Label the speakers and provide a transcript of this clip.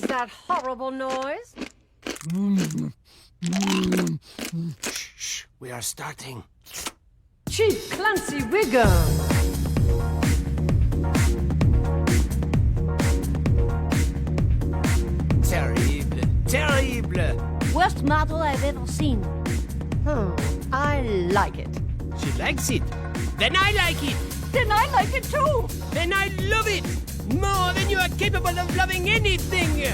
Speaker 1: that horrible noise?
Speaker 2: Shh, we are starting.
Speaker 1: Chief Clancy Wiggum.
Speaker 2: Terrible, terrible.
Speaker 3: Worst model I've ever seen.
Speaker 1: I like it.
Speaker 2: She likes it. Then I like it.
Speaker 3: Then I like it too!
Speaker 2: Then I love it. More than you are capable of loving anything.